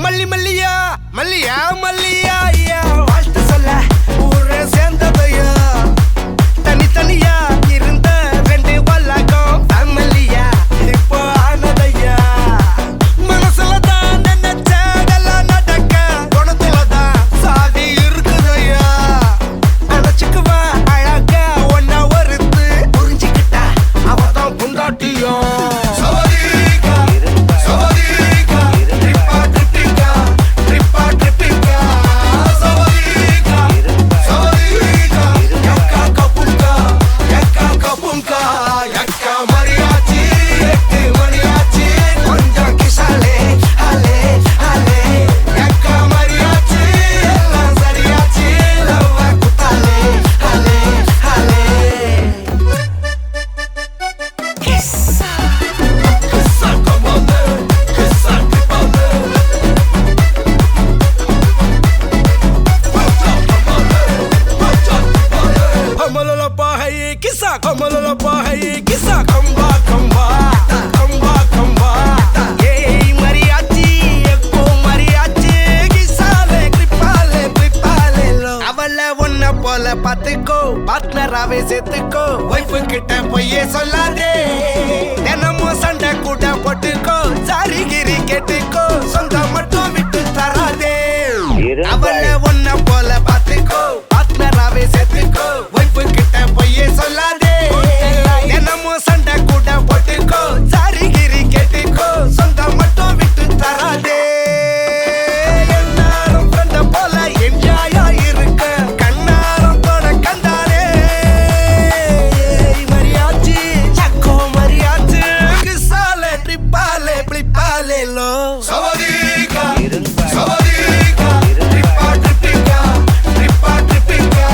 மல்லி மல்லியா மல்லியா மல்லியா ஐயா வாழ்த்து சொல்ல ஊரே சேர்ந்ததையா தனித்தனியா இருந்த ரெண்டு வல்லகம் ஃபேமிலியா இப்போ ஆனதையா மனசுல தான் நினைச்சதெல்லாம் நடக்க குணத்துல தான் சாதி இருக்குதையா நினைச்சுக்குவா அழகா ஒன்னா ஒருத்து புரிஞ்சுக்கிட்டா அவதான் புண்டாட்டியும் Kisa kamalala pahaye kisa kamba kamba kamba kamba hey mariachi ekko mariachi kisale kripale lo avalla onna pola pathukko partner ave settukko wife kitta poye sollade denamo sanda kuda pottukko sari giri kettukko songa mattum vittu tarade avalla onna pola pathukko partner ave settukko wife kitta poye sollade என்னமோ சண்டை கூட போட்டுக்கோ sorry கிரி கேட்டுக்கோ சொந்த மட்டும் விட்டு தராதே எல்லாரும் ஃப்ரெண்ட போல என்ஜாயா இருக்க கண்ணாரம் தொட கண்டாரே மரியாச்சி சக்கோ மரியாச்சி கிசாலே ட்ரிப்பாலே பிளிப்பாலே லோ சவதிகா சவதிகா ட்ரிப்பா ட்ரிப்பிகா ட்ரிப்பா ட்ரிப்பிகா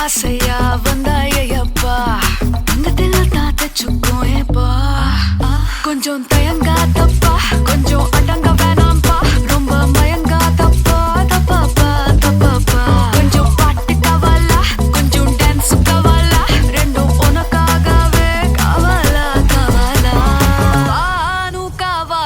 ஆசையா வந்தாயப்பா தங்கத்தில் தாத்த சுக்கோயப்பா கொஞ்சம் தயங்காதப்பா கொஞ்சம் அடங்க வேணாம்பா ரொம்ப மயங்காதப்பா தப்பாப்பா தப்பாப்பா கொஞ்சம் பாட்டு கவலா கொஞ்சம் டான்ஸ் கவலா ரெண்டும் உனக்காகவே கவலா கவலா நூ கவலா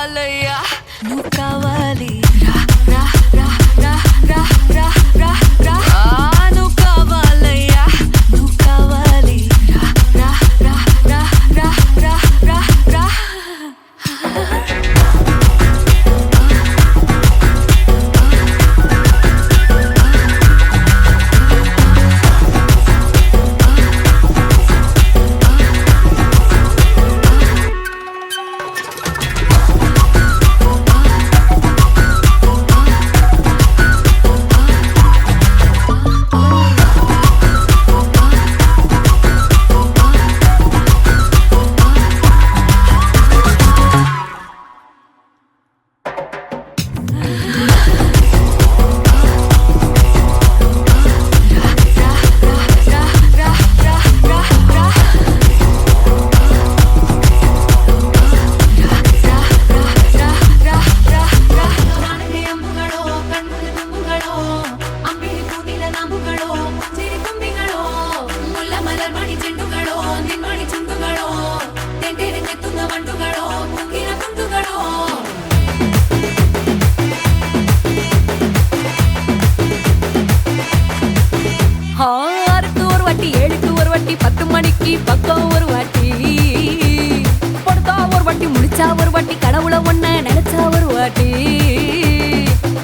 கடவுள ஒன்ன நினைச்சா ஒரு வாட்டி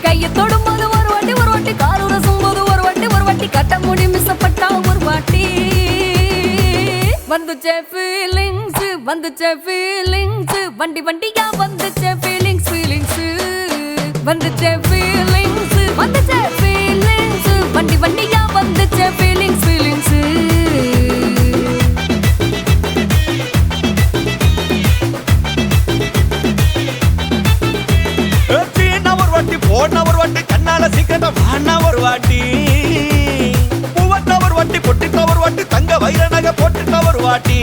கைய தொடும்போது ஒரு வாட்டி கால் உரசும் போது ஒரு வாட்டி கட்ட முடி மிஸ்ஸப்பட்டா ஒரு வாட்டி வந்துச்சே ஃபீலிங்ஸ் வண்டி வண்டியா வந்துச்சே ஃபீலிங்ஸ் வந்துச்சே ஃபீலிங்ஸ் வண்டி வண்டியா வந்துச்சே ஃபீலிங்ஸ் போன ஒரு வாட்டி கண்ணால சீக்கிரமா வாண்ணா ஒரு வாட்டி பூவட்ட ஒரு வாட்டி பொட்டிட்ட ஒரு வாட்டி தங்க வைர நகை போட்டுட்ட ஒரு வாட்டி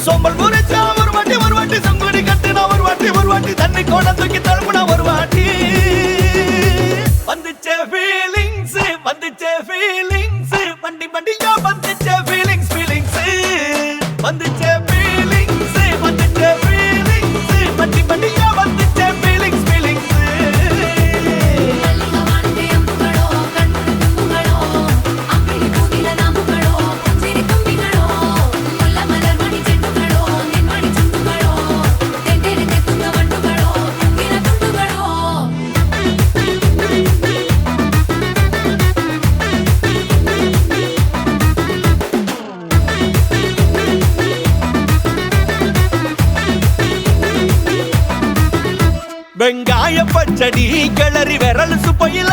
சோம்பல் முறைச்சா ஒரு வாட்டி சங்குடி கட்டுனா ஒரு வாட்டி தண்ணி கோட தூக்கி தழுப்புனா ஒரு வாட்டி வந்துச்சே ஃபீலிங்ஸ் வண்டி வண்டியா வந்துச்சே ஃபீலிங்ஸ் வந்துச்சே ஃபீலிங்ஸ் வண்டி வண்டியா வந்துச்சே ஃபீலிங்ஸ் வெங்காய பச்சடி கிளறி விரல் சுப்பையில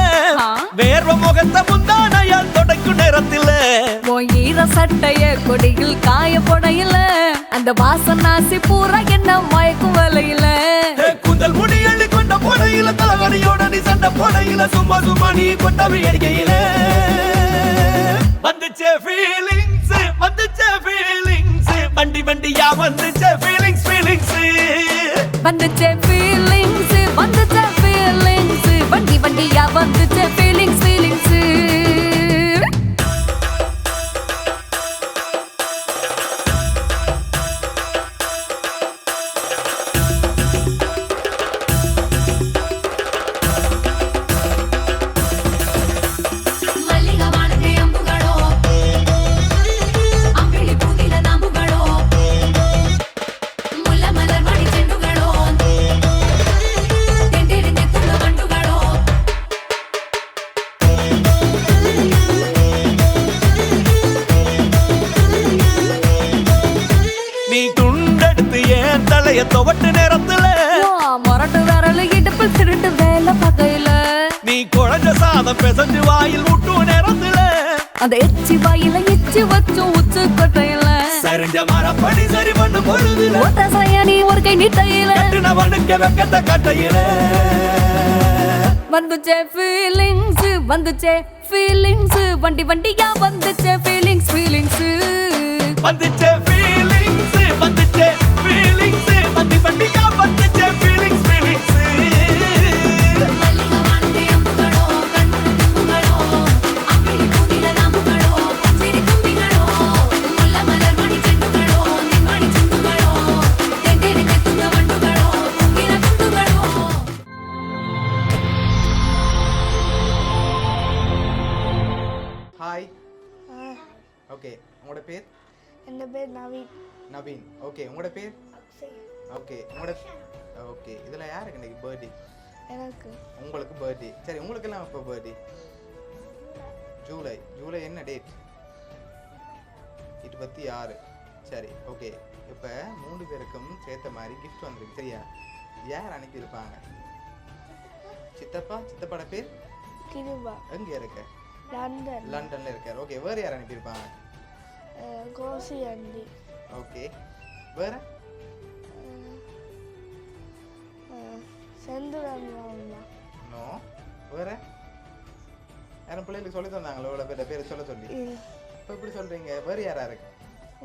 வேர்வ முகத்தை முந்தானையால் தொடக்கும் நேரத்தில் ஈர சட்டைய கொடியில் காய போடையில அந்த வாசனாசி பூரா என்ன மயக்கும் வலையில கூந்தல் முடி அள்ளி கொண்ட போடையில தலகடியோட நீ சண்டை போடையில சும்மா நீ கொண்டவி அடிக்கையில வந்துச்சே ஃபீலிங்ஸ் வண்டி வண்டியா வந்துச்சே ஃபீலிங்ஸ் வந்துச்சே ஃபீலிங்ஸ் வண்டி வண்டியா வந்துச்சே ஃபீலிங்ஸ் நீ துண்டெடுத்து ஏன் தலைய துவட்டு நேரத்துல மொரட்டு விரல் இடுப்பில் திருட்டு வேலை பகையில நீ குழஞ்ச சாதம் பிசைஞ்சு வாயில் விட்டு நேரத்துல அந்த எச்சி வாயில எச்சி வச்சு உச்சு கொட்டையில சரிஞ்ச மரப்படி சரி பண்ணு பொழுதுல ஓட்ட சயனி ஒரு கை நீட்டையில கட்டுனவனுக்கு வெக்கத்த கட்டையில வந்துச்சே ஃபீலிங்ஸ் வண்டி வண்டியா வந்துச்சே ஃபீலிங்ஸ் வந்துச்சே ஃபீலிங்ஸ் வண்டி வண்டியா வந்துச்சே ஃபீலிங்ஸ் ஹாய் ஓகே உங்களோட பேர்? என்ன பேர் நவீன். ஓகே உங்களோட பேர்? ஓகே உங்களோட ஓகே இதில் யாருக்கு இன்னைக்கு பர்த்டே? எனக்கு. உங்களுக்கு பர்த்டே. சரி உங்களுக்கெல்லாம் எப்போ பர்த்டே? ஜூலை என்ன டேட்? 26. சரி ஓகே. இப்போ 3 பேருக்கும் சேர்த்த மாதிரி கிஃப்ட் வந்துருக்கு சரியா? யார் அனுப்பியிருப்பாங்க? சித்தப்பாட பேர்? கிருபா. எங்கே இருக்க? லண்டன்ல இருக்கார். ஓகே வேறு யார் அனுப்பியிருப்பாங்க? கோசி ஆண்டி. ஓகே வேற? செந்துராம் மாமா. நோ வேற? யாரும் பிள்ளைகளுக்கு சொல்லி தந்தாங்களோ இவ்வளோ பேர் சொல்ல சொல்லி? இப்போ எப்படி சொல்கிறீங்க? வேறு யாரா இருக்கு?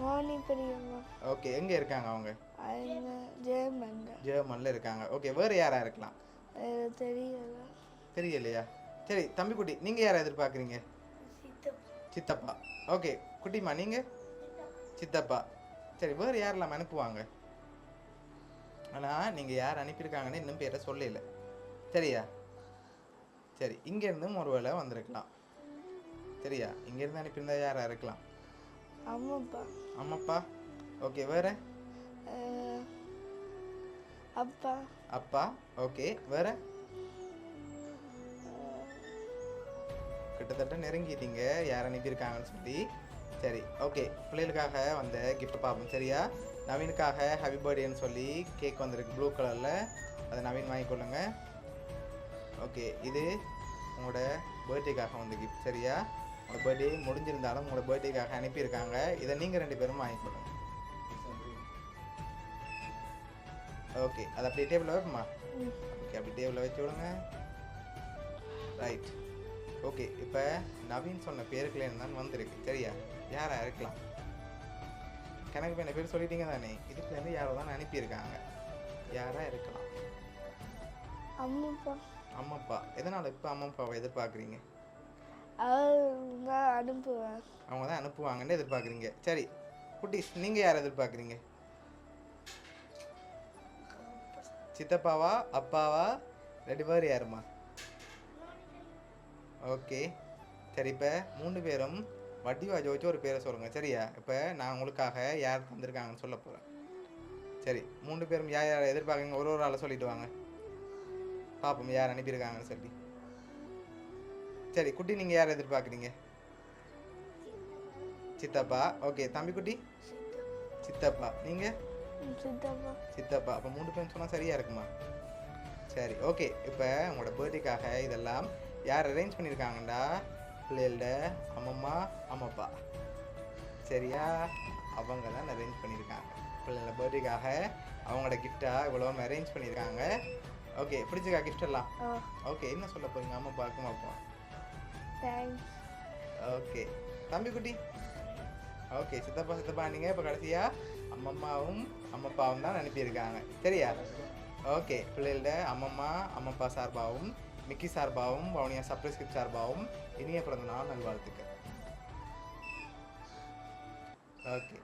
வாணி பெரியம்மா. ஓகே எங்கே இருக்காங்க அவங்க? ஜெர்மன்ல இருக்காங்க. ஓகே வேறு யாரா இருக்கலாம்? தெரியலையா? சரி தம்பி குட்டி நீங்கள் யாரை எதிர்பார்க்குறீங்க? சித்தப்பா. ஓகே குட்டிமா நீங்கள்? சித்தப்பா. சரி வேறு யாரெல்லாம் அனுப்புவாங்க? ஆனால் நீங்கள் யார் அனுப்பியிருக்காங்கன்னு இன்னும் பேரை சொல்லல சரியா? சரி இங்கேருந்தும் ஒரு வேளை வந்திருக்கலாம் சரியா? இங்கேருந்து அனுப்பியிருந்தா யாராக இருக்கலாம்? அம்மாப்பா. அம்மாப்பா. ஓகே வேறு? அப்பா அப்பா. ஓகே, வேற? கிட்டத்தட்ட நெருங்கிட்டீங்க யார் அனுப்பியிருக்காங்கன்னு சொல்லி. சரி, ஓகே, பிள்ளைகளுக்காக வந்த gift பார்ப்போம். சரியா? நவீனுக்காக ஹாப்பி பர்த்டேன்னு சொல்லி கேக் வந்திருக்கு ப்ளூ கலரில். அதை நவீன் வாங்கிக்கொள்ளுங்க. ஓகே, இது உங்களோட பர்த்டேக்காக வந்த கிஃப்ட். சரியா? உங்களோட பர்த்டே முடிஞ்சிருந்தாலும் உங்களோட பர்த்டேக்காக அனுப்பியிருக்காங்க. இதை நீங்கள் 2 பேரும் வாங்கிக்கொள்ளுங்க. ஓகே, அதை அப்படியே டேபிளில் வைப்போமா? ஓகே, அப்படி டேபிளில் வச்சு விடுங்க. ரைட். ஓகே, இப்போ நவீன் சொன்ன பேருக்குலேருந்து தான் வந்திருக்கு. சரியா? யாராக இருக்கலாம்? கணக்கு பண்ண பேர் சொல்லிட்டீங்க தானே? இதுக்குலேருந்து யாரோ தான் அனுப்பியிருக்காங்க. யாராக இருக்கலாம்? அம்மாப்பா அம்மாப்பா. எதனால் இப்போ அம்மாப்பாவை எதிர்பார்க்குறீங்க? அவங்க அனுப்புவேன். அவங்க தான் அனுப்புவாங்கன்னு எதிர்பார்க்குறீங்க. சரி குட்டீஸ், நீங்கள் யாரை எதிர்பார்க்குறீங்க? சித்தப்பாவா, அப்பாவா, 2 பேர் யாருமா? ஓகே, சரி, இப்போ 3 பேரும் வட்டிவா ஜோதிச்சு ஒரு பேரை சொல்லுங்கள். சரியா? இப்போ நான் உங்களுக்காக யார் தந்திருக்காங்கன்னு சொல்ல போகிறேன். சரி, 3 பேரும் யார் யாரை எதிர்பார்க்குறீங்க? ஒரு ஆளை சொல்லிட்டு வாங்க பார்ப்போம் யார் அனுப்பியிருக்காங்கன்னு சொல்லி. சரி குட்டி, நீங்கள் யார் எதிர்பார்க்குறீங்க? சித்தப்பா. ஓகே, தம்பி குட்டி? சித்தப்பா. நீங்கள்? சித்தப்பா சித்தப்பா. அப்போ 3 பேரும் சொன்னால் சரியாக இருக்குமா? சரி, ஓகே, இப்போ உங்களோட பர்த்டேக்காக இதெல்லாம் யார் அரேஞ்ச் பண்ணியிருக்காங்கண்டா? பிள்ளைகளோட அம்மம்மா, அம்மப்பா. சரியா? அவங்க தான் அரேஞ்ச் பண்ணியிருக்காங்க. பிள்ளைங்களோட பர்த்டேக்காக அவங்களோட கிஃப்டாக இவ்வளோ அரேஞ்ச் பண்ணியிருக்காங்க. ஓகே, பிடிச்சிருக்கா கிஃப்ட் எல்லாம்? ஓகே, என்ன சொல்ல போறீங்க அம்மாப்பாக்கும் அப்பா? தேங்க்ஸ். ஓகே, தம்பி குட்டி? ஓகே, சித்தப்பா நீங்கள் இப்போ கடைசியாக அம்மம்மாவும் அம்மப்பாவும் தான் அனுப்பியிருக்காங்க. சரியா? ஓகே, பிள்ளைகளோட அம்மம்மா அம்மப்பா சார்பாகவும் மிக்கி சார்பாகவும் வவுனியா சர்ப்ரைஸ் கிஃப்ட் சார்பாகவும் இனிய பிறந்த நாள் நல்வாழ்த்துக்கள். ஓகே.